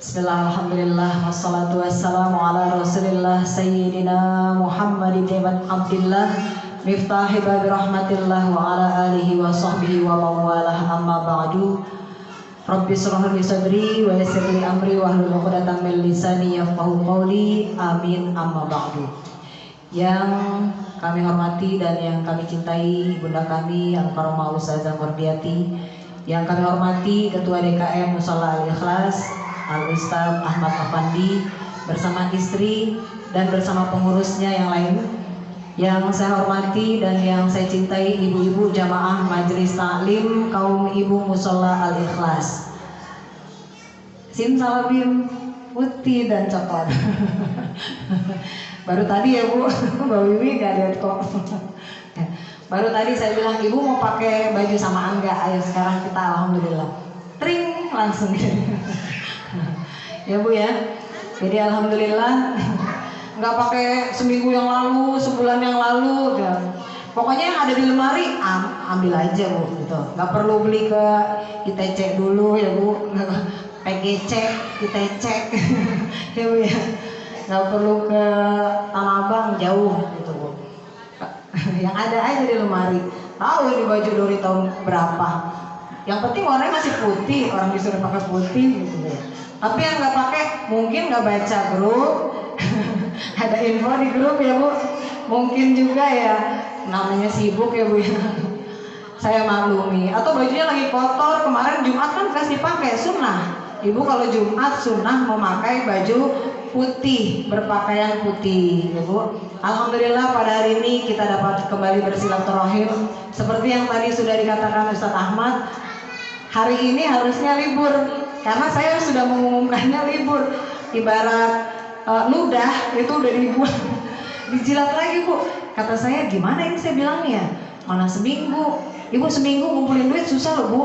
Bismillah, alhamdulillah, wassalatu wassalamu ala rasulillah Sayyidina Muhammadin ibn Abdillah Miftahi babi rahmatillah wa ala alihi wa sahbihi wa mawalah amma ba'du. Rabbi shrah li sadri wa yassir li amri wa hlul 'uqdatam min lisani yafqahu qawli. Amin amma ba'du. Yang kami hormati dan yang kami cintai Bunda kami Al-Karamah Ustazah Murdiati, yang kami hormati Ketua DKM Mushola Al-Ikhlas Al-Ustaz Ahmad Afandi bersama istri dan bersama pengurusnya yang lain, yang saya hormati dan yang saya cintai ibu-ibu jamaah Majelis Taklim kaum ibu Mushola Al-Ikhlas, simsalabim putih dan coklat. Baru tadi ya Bu, Mbak Wiwi gak lihat kok. Baru tadi saya bilang ibu mau pakai baju sama enggak, ayo sekarang kita alhamdulillah tring langsung. Ya Bu ya, jadi alhamdulillah nggak pakai seminggu yang lalu, sebulan yang lalu, ya. Pokoknya yang ada di lemari ambil aja Bu, gitu. Nggak perlu beli ke ITC dulu ya Bu, PGC, ITC, ya Bu ya. Nggak perlu ke Tanah Abang jauh gitu Bu. Yang ada aja di lemari. Tahu ini baju dari tahun berapa? Yang penting warnanya masih putih, orang disuruh pakai putih gitu ya. Tapi yang nggak pakai mungkin nggak baca grup, ada info di grup ya Bu. Mungkin juga ya namanya sibuk ya Bu ya. Saya maklumi. Atau bajunya lagi kotor, kemarin Jumat kan kasih pakai sunnah. Ibu kalau Jumat sunnah memakai baju putih, berpakaian putih ya Bu. Alhamdulillah pada hari ini kita dapat kembali bersilaturahim. Seperti yang tadi sudah dikatakan Ustadz Ahmad, hari ini harusnya libur. Karena saya sudah mengumumkannya libur. Ibarat ludah itu udah dibuat, dijilat lagi Bu. Kata saya gimana ini saya bilangnya, mana seminggu. Ibu seminggu ngumpulin duit susah loh Bu.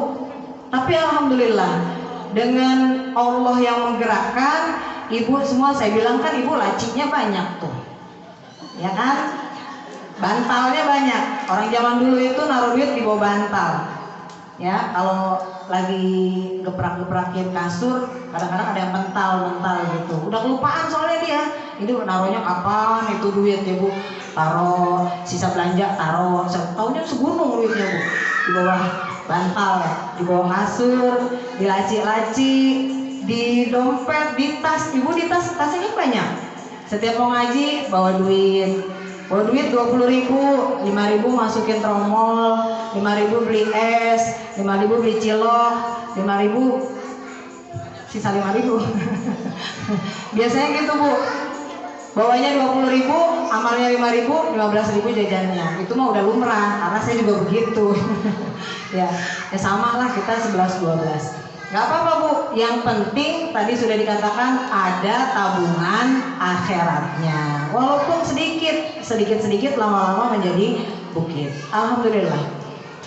Tapi alhamdulillah dengan Allah yang menggerakkan, ibu semua saya bilang kan ibu lacinya banyak tuh, ya kan? Bantalnya banyak. Orang zaman dulu itu naruh duit di bawah bantal. Ya, kalau lagi geprak-geprakin kasur, kadang-kadang ada yang mental gitu. Udah kelupaan soalnya dia. Ini naruhnya kapan itu duit ya Bu? Taruh sisa belanja, taruh. Tahunya segunung duitnya Bu. Di bawah bantal, di bawah kasur, di laci-laci, di dompet, di tas. Ibu di tasnya kan banyak. Setiap mau ngaji bawa duit. Bawa duit 20.000, 5.000 masukin tromol, 5.000 beli es, 5.000 beli cilok, 5.000 sisa 5.000. Biasanya gitu Bu. Bawanya 20.000, amalnya 5.000, 15.000 jajannya. Itu mah udah lumrah, karena saya juga begitu. ya sama lah kita 11-12. Gak apa-apa Bu, yang penting tadi sudah dikatakan ada tabungan akhiratnya. Walaupun sedikit lama-lama menjadi bukit. Alhamdulillah.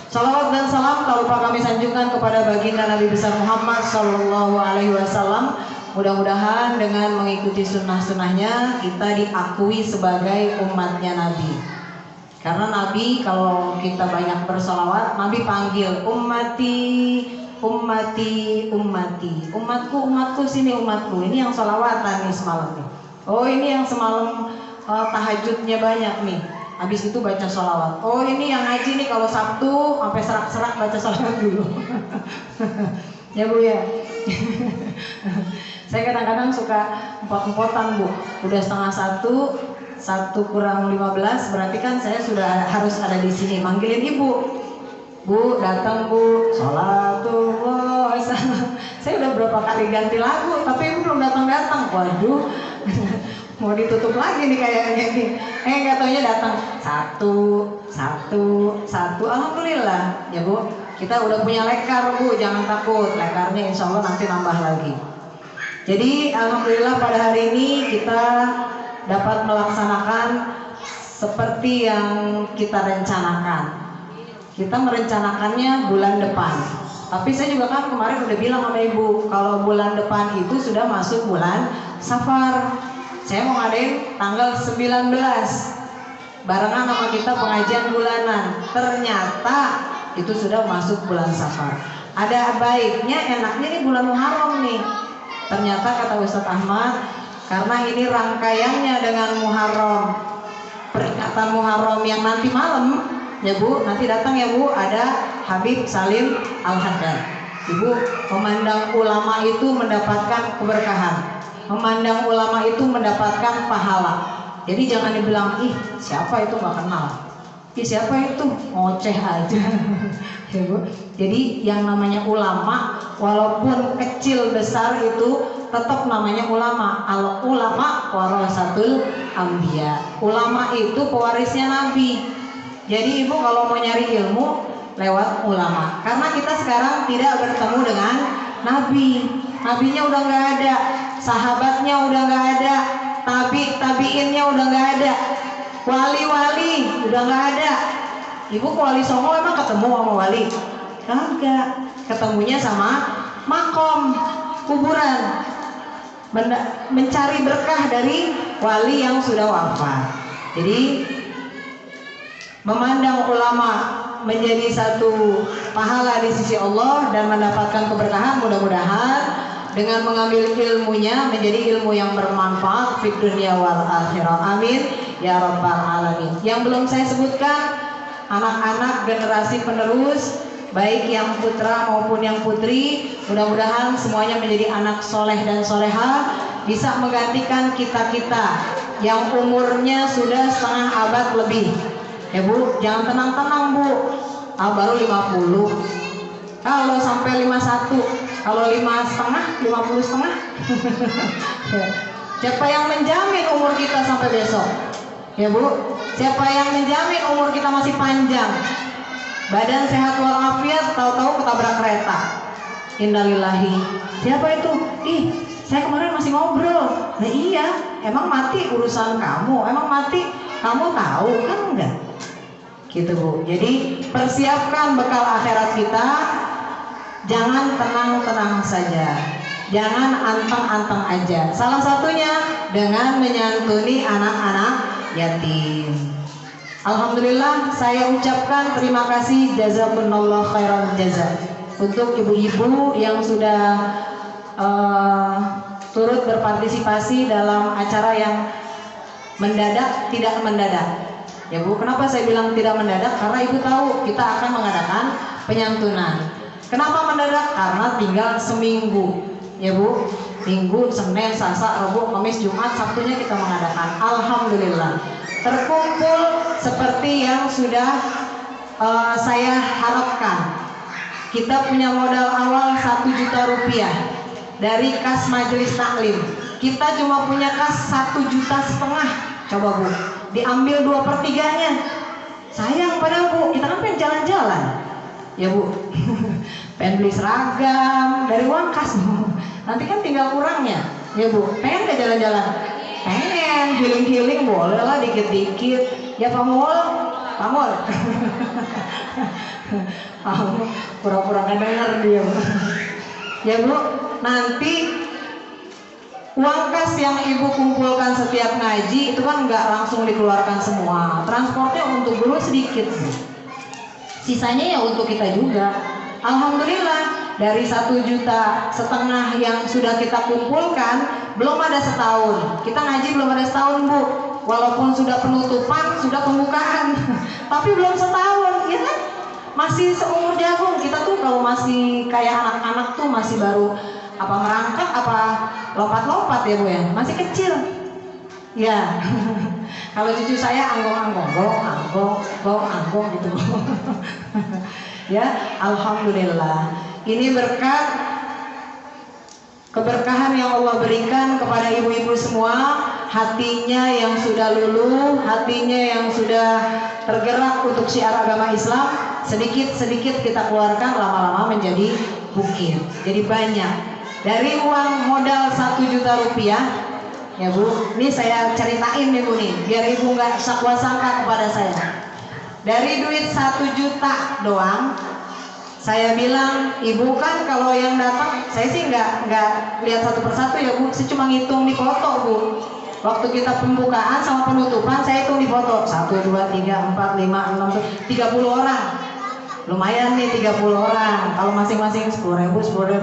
Salawat dan salam tak lupa kami sanjungkan kepada baginda Nabi besar Muhammad Sallallahu Alaihi Wasallam. Mudah-mudahan dengan mengikuti sunnah-sunnahnya kita diakui sebagai umatnya Nabi. Karena Nabi kalau kita banyak bersalawat, Nabi panggil ummati, umatku sini umatku. Ini yang sholawatan nih semalam nih. Oh ini yang semalam tahajudnya banyak nih. Habis itu baca sholawat. Oh ini yang ngaji nih kalau Sabtu sampai serak-serak baca sholawat dulu. Ya Bu ya. Saya kadang-kadang suka empot-empotan Bu. Udah 12:30, 1 kurang 15 berarti kan saya sudah harus ada di sini manggilin Ibu. Bu, datang Bu, sholatullah. Saya udah berapa kali ganti lagu, tapi Ibu belum datang-datang. Waduh, mau ditutup lagi nih kayaknya nih. Gak taunya datang. Satu. Alhamdulillah, ya Bu. Kita udah punya lekar Bu, jangan takut. Lekarnya insya Allah nanti nambah lagi. Jadi alhamdulillah pada hari ini kita dapat melaksanakan seperti yang kita rencanakan. Kita merencanakannya bulan depan. Tapi saya juga kan kemarin udah bilang sama Ibu, kalau bulan depan itu sudah masuk bulan Safar. Saya mau ngadain tanggal 19. Barengan sama kita pengajian bulanan. Ternyata itu sudah masuk bulan Safar. Ada baiknya, enaknya nih bulan Muharram nih. Ternyata kata Ustadz Ahmad, karena ini rangkaiannya dengan Muharram, peringatan Muharram yang nanti malam, ya Bu, nanti datang ya Bu, ada Habib Salim Al-Haddad. Ibu, memandang ulama itu mendapatkan keberkahan, memandang ulama itu mendapatkan pahala. Jadi jangan dibilang, ih siapa itu, nggak kenal, ih siapa itu, ngoceh aja. Ya Bu, jadi yang namanya ulama, walaupun kecil besar itu tetap namanya ulama. Al ulama warasatul anbiya. Ulama itu pewarisnya Nabi. Jadi ibu kalau mau nyari ilmu lewat ulama. Karena kita sekarang tidak bertemu dengan Nabi. Nabinya udah nggak ada, sahabatnya udah nggak ada, tabiinnya udah nggak ada, wali-wali udah nggak ada. Ibu ke Wali Songo emang ketemu sama wali? Kagak, ketemunya sama makom, kuburan, mencari berkah dari wali yang sudah wafat. Jadi memandang ulama menjadi satu pahala di sisi Allah dan mendapatkan keberkahan, mudah-mudahan dengan mengambil ilmunya menjadi ilmu yang bermanfaat fid dunya wal akhirah. Amin ya rabbal alamin. Yang belum saya sebutkan, anak-anak generasi penerus, baik yang putra maupun yang putri, mudah-mudahan semuanya menjadi anak soleh dan soleha, bisa menggantikan kita-kita yang umurnya sudah setengah abad lebih. Ya Bu, jangan tenang-tenang Bu, baru 50. Kalau sampai 51, kalau 5,5, 50 setengah. Siapa yang menjamin umur kita sampai besok? Ya Bu, siapa yang menjamin umur kita masih panjang? Badan sehat walafiat, tahu-tahu ketabrak kereta. Innalillahi. Siapa itu? Ih, saya kemarin masih ngobrol. Nah iya, emang mati urusan kamu? Emang mati kamu tahu kan enggak? Gitu Bu. Jadi persiapkan bekal akhirat kita. Jangan tenang-tenang saja. Jangan anteng-anteng aja. Salah satunya dengan menyantuni anak-anak yatim. Alhamdulillah, saya ucapkan terima kasih jazakumullah khairan jaza untuk ibu-ibu yang sudah turut berpartisipasi dalam acara yang mendadak tidak mendadak. Ya Bu, kenapa saya bilang tidak mendadak? Karena ibu tahu kita akan mengadakan penyantunan. Kenapa mendadak? Karena tinggal seminggu. Ya Bu, Minggu, Senin, Selasa, Rabu, Kamis, Jumat, Sabtunya kita mengadakan. Alhamdulillah terkumpul seperti yang sudah saya harapkan. Kita punya modal awal 1 juta rupiah dari kas majelis taklim. Kita cuma punya kas 1,5 juta. Coba Bu, diambil 2/3-nya. Sayang padahal Bu, kita kan pengen jalan-jalan. Ya Bu, pengen beli seragam dari uang kas Bu. Nanti kan tinggal kurangnya. Ya Bu, pengen gak jalan-jalan? Pengen, healing-healing boleh lah dikit-dikit. Ya Pak Mul, Pak Mul. Pura-pura gak denger dia. Ya Bu, nanti uang kas yang ibu kumpulkan setiap ngaji itu kan nggak langsung dikeluarkan semua. Transportnya untuk dulu sedikit Bu. Sisanya ya untuk kita juga. Alhamdulillah dari 1,5 juta yang sudah kita kumpulkan belum ada setahun. Kita ngaji belum ada setahun Bu. Walaupun sudah penutupan, sudah pembukaan, tapi belum setahun, ya kan? Masih seumur jagung. Kita tuh kalau masih kayak anak-anak tuh masih baru apa merangkak apa lompat-lompat ya Bu ya, masih kecil. Ya. Kalau cucu saya anggong gitu. Ya, alhamdulillah. Ini berkat keberkahan yang Allah berikan kepada ibu-ibu semua, hatinya yang sudah luluh, hatinya yang sudah tergerak untuk syiar agama Islam, sedikit-sedikit kita keluarkan, lama-lama menjadi bukit, jadi banyak. Dari uang modal 1 juta rupiah, ya Bu, ini saya ceritain nih Bu nih, biar ibu nggak sakwa-sangka kepada saya. Dari duit 1 juta doang, saya bilang, ibu kan kalau yang datang, saya sih nggak lihat satu persatu ya Bu, saya cuma ngitung di foto Bu. Waktu kita pembukaan sama penutupan, saya hitung di foto 1, 2, 3, 4, 5, 6, 30 orang. lumayan nih 30 orang. Kalau masing-masing 10.000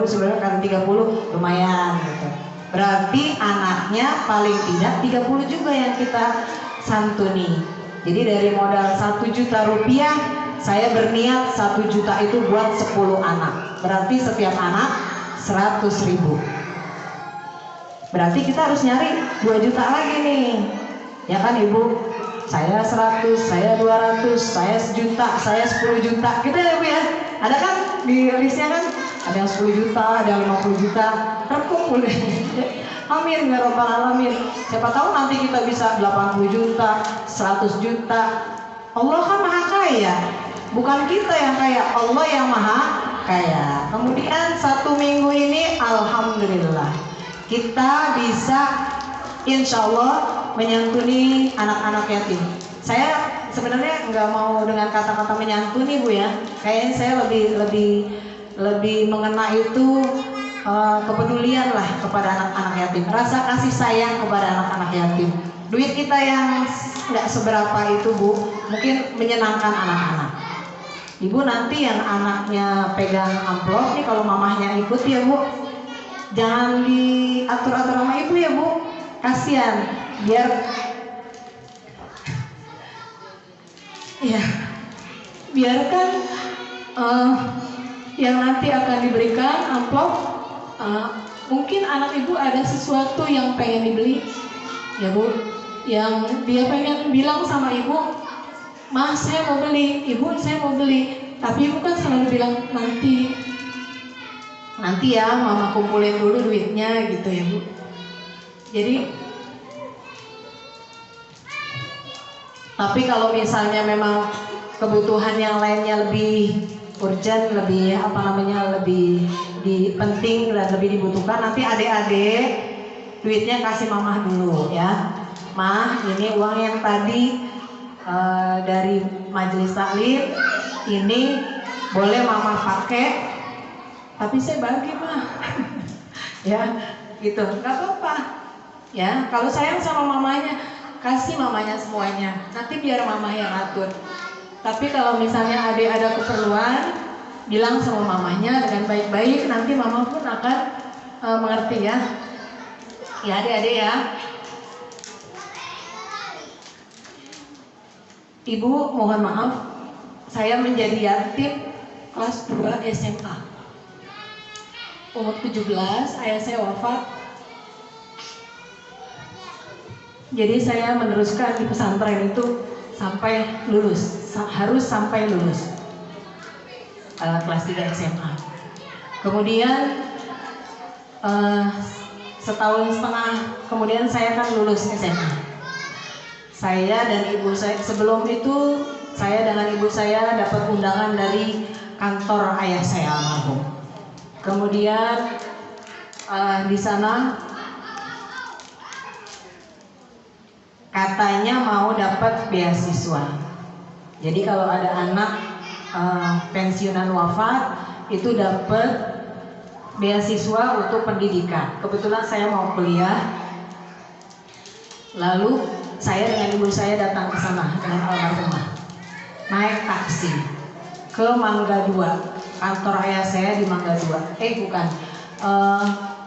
sebenarnya kali 30 lumayan gitu. Berarti anaknya paling tidak 30 juga yang kita santuni. Jadi dari modal 1 juta rupiah, saya berniat 1 juta itu buat 10 anak. Berarti setiap anak 100.000. Berarti kita harus nyari 2 juta lagi nih. Ya kan Ibu? Saya 100, saya 200, saya 1 juta, saya 10 juta. Gitu ya Bu ya? Ada kan di listnya kan? Ada yang 10 juta, ada yang 50 juta. Terkumpul deh. Amin ya Rabbal Alamin. Siapa tahu nanti kita bisa 80 juta, 100 juta. Allah kan maha kaya. Bukan kita yang kaya, Allah yang maha kaya. Kemudian 1 minggu ini alhamdulillah kita bisa insya Allah menyantuni anak-anak yatim. Saya sebenarnya nggak mau dengan kata-kata menyantuni Bu ya. Kayaknya saya lebih mengena itu kepedulian lah kepada anak-anak yatim. Rasa kasih sayang kepada anak-anak yatim. Duit kita yang nggak seberapa itu Bu, mungkin menyenangkan anak-anak. Ibu nanti yang anaknya pegang amplop nih, kalau mamahnya ikut ya Bu, jangan diatur-atur sama ibu ya Bu, kasihan. Biarkan yang nanti akan diberikan amplop, mungkin anak ibu ada sesuatu yang pengen dibeli ya Bu, yang dia pengen bilang sama ibu, "Mah, saya mau beli, Ibu saya mau beli." Tapi ibu kan selalu bilang nanti ya mama kumpulin dulu duitnya gitu ya Bu. Jadi tapi kalau misalnya memang kebutuhan yang lainnya lebih urgent, lebih lebih penting dan lebih dibutuhkan, nanti adik-adik duitnya kasih mamah dulu ya. Mah, ini uang yang tadi dari majelis taklim, ini boleh mama pakai, tapi saya bagi Mah. Ya gitu, nggak apa-apa ya. Kalau sayang sama mamanya, kasih mamanya semuanya, nanti biar mama yang atur. Tapi kalau misalnya adik ada keperluan, bilang sama mamanya dengan baik-baik, nanti mama pun akan mengerti ya. Ya adik-adik ya. Ibu mohon maaf, saya menjadi yatim kelas 2 SMA. Umur 17, ayah saya wafat. Jadi saya meneruskan di pesantren itu sampai lulus, harus sampai lulus kelas 3 SMA. Kemudian setahun setengah kemudian saya kan lulus SMA. Saya dan ibu saya, sebelum itu saya dengan ibu saya dapat undangan dari kantor ayah saya almarhum. Kemudian di sana katanya mau dapat beasiswa. Jadi kalau ada anak pensiunan wafat itu dapat beasiswa untuk pendidikan. Kebetulan saya mau kuliah. Lalu saya dengan ibu saya datang ke sana dengan almarhumah, naik taksi ke Mangga 2, kantor ayah saya di Mangga 2.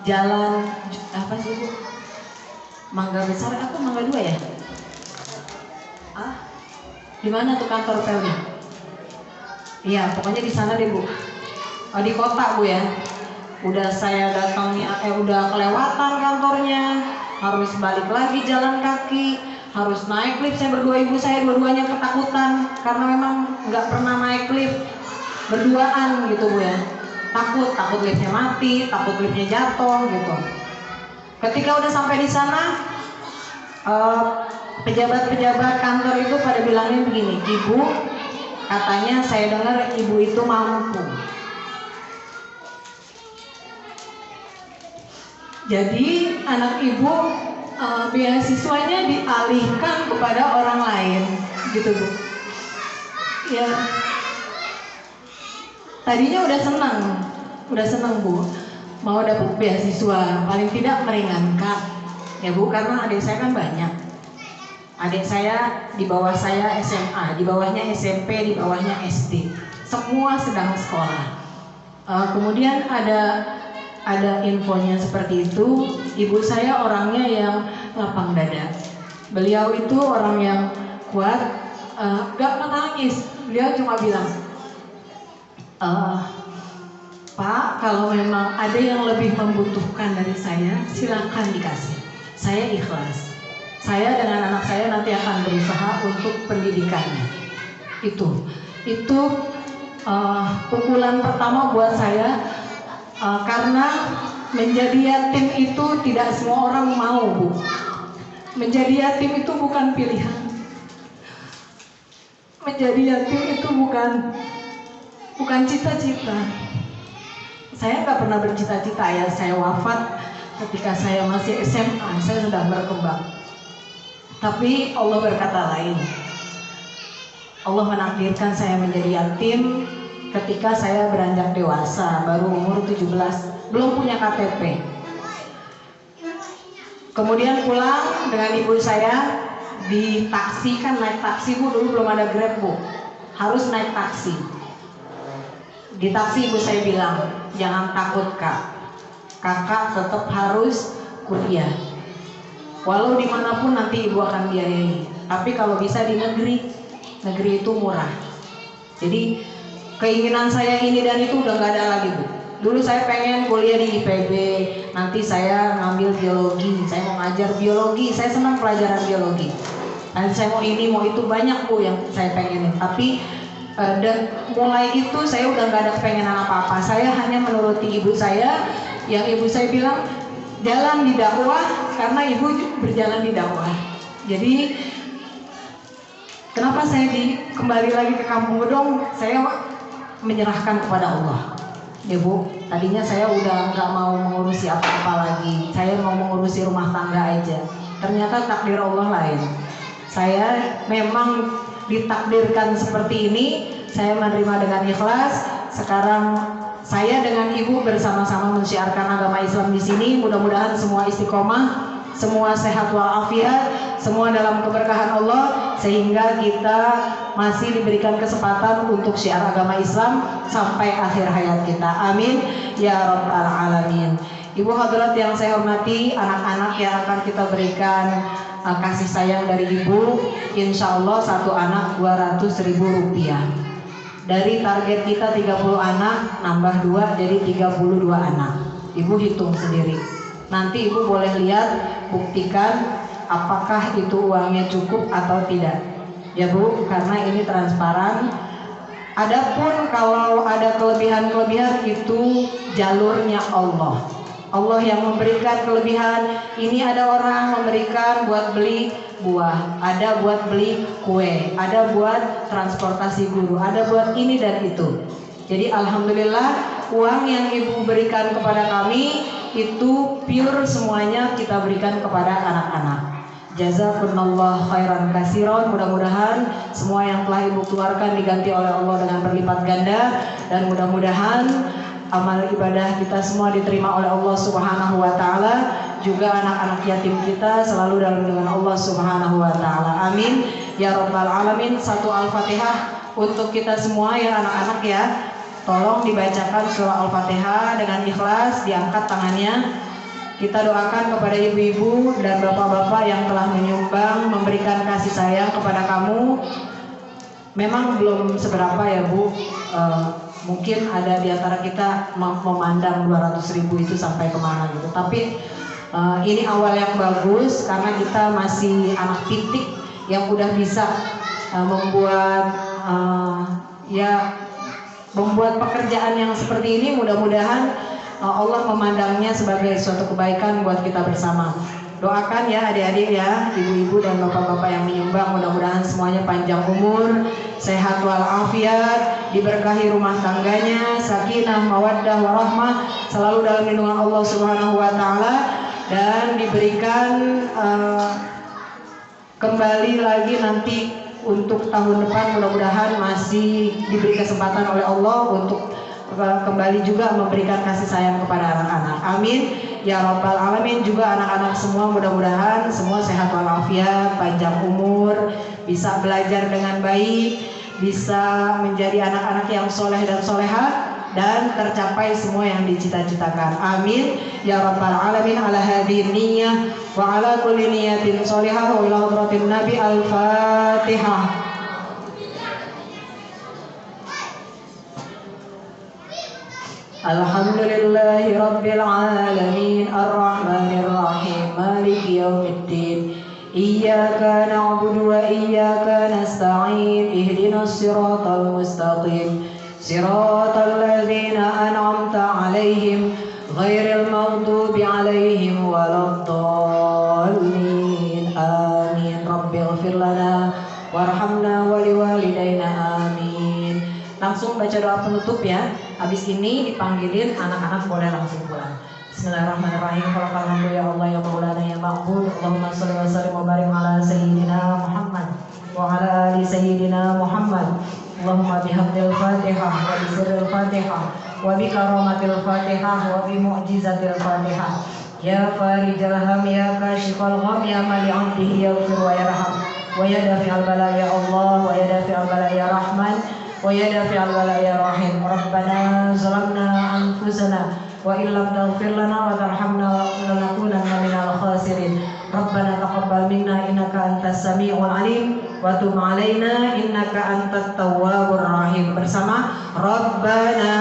Jalan apa sih Bu? Mangga Besar apa Mangga 2 ya? Di mana tuh kantor Pelni? Iya, pokoknya di sana deh Bu. Di kota Bu ya. Udah saya datangnya, udah kelewatan kantornya, harus balik lagi jalan kaki, harus naik lift. Saya berdua, ibu saya dua-duanya ketakutan karena memang nggak pernah naik lift berduaan gitu Bu ya. Takut liftnya mati, takut liftnya jatuh gitu. Ketika udah sampai di sana, pejabat-pejabat kantor itu pada bilangnya begini, "Ibu, katanya saya dengar ibu itu mampu." Jadi anak ibu beasiswanya dialihkan kepada orang lain, gitu Bu. Ya, tadinya udah senang Bu, mau dapat beasiswa, paling tidak meringankan, ya Bu, karena adik saya kan banyak. Adik saya di bawah saya SMA, di bawahnya SMP, di bawahnya SD. semua sedang sekolah. Kemudian ada infonya seperti itu. Ibu saya orangnya yang lapang dada. Beliau itu orang yang kuat, gak menangis. Beliau cuma bilang, Pak, kalau memang ada yang lebih membutuhkan dari saya, silakan dikasih. Saya ikhlas. Saya dengan anak saya nanti akan berusaha untuk pendidikannya. Itu pukulan pertama buat saya, karena menjadi yatim itu tidak semua orang mau, Bu. Menjadi yatim itu bukan pilihan. Menjadi yatim itu bukan cita-cita. Saya nggak pernah bercita-cita ya saya wafat ketika saya masih SMA, saya sudah berkembang. Tapi Allah berkata lain. Allah menakdirkan saya menjadi yatim ketika saya beranjak dewasa, baru umur 17, belum punya KTP. Kemudian pulang dengan ibu saya di taksi, kan naik taksi, Bu, dulu belum ada Grab, Bu. Harus naik taksi. Di taksi ibu saya bilang, jangan takut Kak, kakak tetap harus kuliah. Walau dimanapun nanti ibu akan biayai. Tapi kalau bisa di negeri itu murah. Jadi keinginan saya ini dan itu udah gak ada lagi, Bu. Dulu saya pengen kuliah di IPB, nanti saya ngambil biologi, saya mau ngajar biologi, saya senang pelajaran biologi. Nanti saya mau ini, mau itu, banyak, Bu, yang saya pengenin. Tapi dan mulai itu saya udah gak ada kepengenan apa-apa. Saya hanya menuruti ibu saya, yang ibu saya bilang jalan di dakwah, karena ibu berjalan di dakwah. Jadi kenapa saya kembali lagi ke Kampung Gedong? Saya menyerahkan kepada Allah. Ya, Bu, tadinya saya udah nggak mau mengurusi apa-apa lagi. Saya mau mengurusi rumah tangga aja. Ternyata takdir Allah lain. Saya memang ditakdirkan seperti ini. Saya menerima dengan ikhlas. Sekarang saya dengan ibu bersama-sama mensiarkan agama Islam di sini. Mudah-mudahan semua istiqomah, semua sehat walafiat, semua dalam keberkahan Allah, sehingga kita masih diberikan kesempatan untuk syiar agama Islam sampai akhir hayat kita. Amin ya rabbal alamin. Ibu hadirat yang saya hormati, anak-anak yang akan kita berikan kasih sayang dari ibu, insya Allah satu anak 200.000 rupiah. Dari target kita 30 anak, nambah 2 jadi 32 anak. Ibu hitung sendiri. Nanti ibu boleh lihat, buktikan apakah itu uangnya cukup atau tidak. Ya, Bu, karena ini transparan. Adapun kalau ada kelebihan-kelebihan itu jalurnya Allah. Allah yang memberikan kelebihan. Ini ada orang memberikan buat beli buah, ada buat beli kue, ada buat transportasi guru, ada buat ini dan itu. Jadi alhamdulillah uang yang ibu berikan kepada kami itu pure semuanya kita berikan kepada anak-anak. Jazakumullah khairan katsiran. Mudah-mudahan semua yang telah ibu keluarkan diganti oleh Allah dengan berlipat ganda, dan mudah-mudahan amal ibadah kita semua diterima oleh Allah Subhanahu wa taala. Juga anak-anak yatim kita selalu dalam lindungan Allah Subhanahu wa taala. Amin ya rabbal alamin. Satu Al-Fatihah untuk kita semua ya anak-anak ya. Tolong dibacakan surah Al-Fatihah dengan ikhlas, diangkat tangannya. Kita doakan kepada ibu-ibu dan bapak-bapak yang telah menyumbang, memberikan kasih sayang kepada kamu. Memang belum seberapa ya, Bu. Mungkin ada di antara kita memandang 200.000 itu sampai kemana gitu. Tapi ini awal yang bagus karena kita masih anak titik yang udah bisa membuat membuat pekerjaan yang seperti ini. Mudah-mudahan Allah memandangnya sebagai suatu kebaikan buat kita bersama. Doakan ya adik-adik ya, ibu-ibu dan bapak-bapak yang menyumbang, mudah-mudahan semuanya panjang umur, sehat walafiat, diberkahi rumah tangganya, sakinah, mawaddah, warahmah, selalu dalam lindungan Allah Subhanahu wa taala, dan diberikan kembali lagi nanti untuk tahun depan, mudah-mudahan masih diberi kesempatan oleh Allah untuk kembali juga memberikan kasih sayang kepada anak-anak. Amin ya rabbal alamin. Juga anak-anak semua mudah-mudahan semua sehat walafiat, panjang umur, bisa belajar dengan baik, bisa menjadi anak-anak yang soleh dan soleha, dan tercapai semua yang dicita-citakan. Amin ya rabbal alamin. Ala hadhihi niyyah wa ala kulli niyatin sholihah wa ila hadratin nabi. Al-Fatihah. Alhamdulillahi rabbil alamin ar-rahmanir rahim maliki yaumiddin. Iyyaka na'budu wa iyyaka nasta'in ihdinas siratal mustaqim siratal ladzina an'amta 'alaihim ghairil maghdubi 'alaihim waladdallin. Amin. Rabbighfir lana warhamna wa liwalidayna. Amin. Langsung baca doa penutup ya. Habis ini dipanggilin anak-anak boleh langsung pulang. Bismillahirrahmanirrahim. Alhamdulillah ya Allah ya Maulana ya Ma'bud. Allahumma sholli wa sallim wa barik ala sayyidina Muhammad wa ala ali sayyidina Muhammad. Allahumma bihamdil Fatihah wa bi sirril Fatihah wa bi karamatil Fatihah wa bi mu'jizatil Fatihah. Ya farijal ham ya kashifal gham ya mali 'abdihi yaghfir wa yarham wa yadafi'al bala ya Allah wa yadafi'al bala ya Rahman wa yadafi'al bala ya Rahim. Rabbana zalamna anfusana wa illam taghfir lana wa tarhamna lanakunanna minal khasirin. Rabbana taqabbal minna innaka antas samiul alim wa tub alaina innaka antat tawwabur rahim. Bersama Rabbana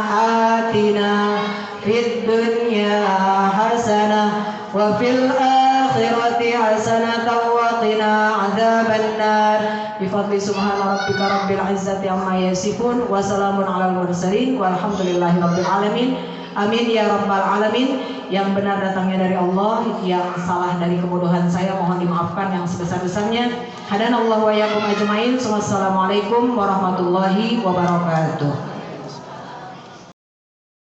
atina fid dunya hasanah wa fil akhirati hasanah wa qina adzabannar. Bifadli subhana rabbika rabbil izzati amma yasifun wa salamun alal mursalin walhamdulillahi rabbil alamin. Amin ya rabbal alamin. Yang benar datangnya dari Allah, yang salah dari kebodohan saya mohon dimaafkan yang sebesar-besarnya. Hadanallahu wa iyyakum ajmain. Wassalamualaikum warahmatullahi wabarakatuh.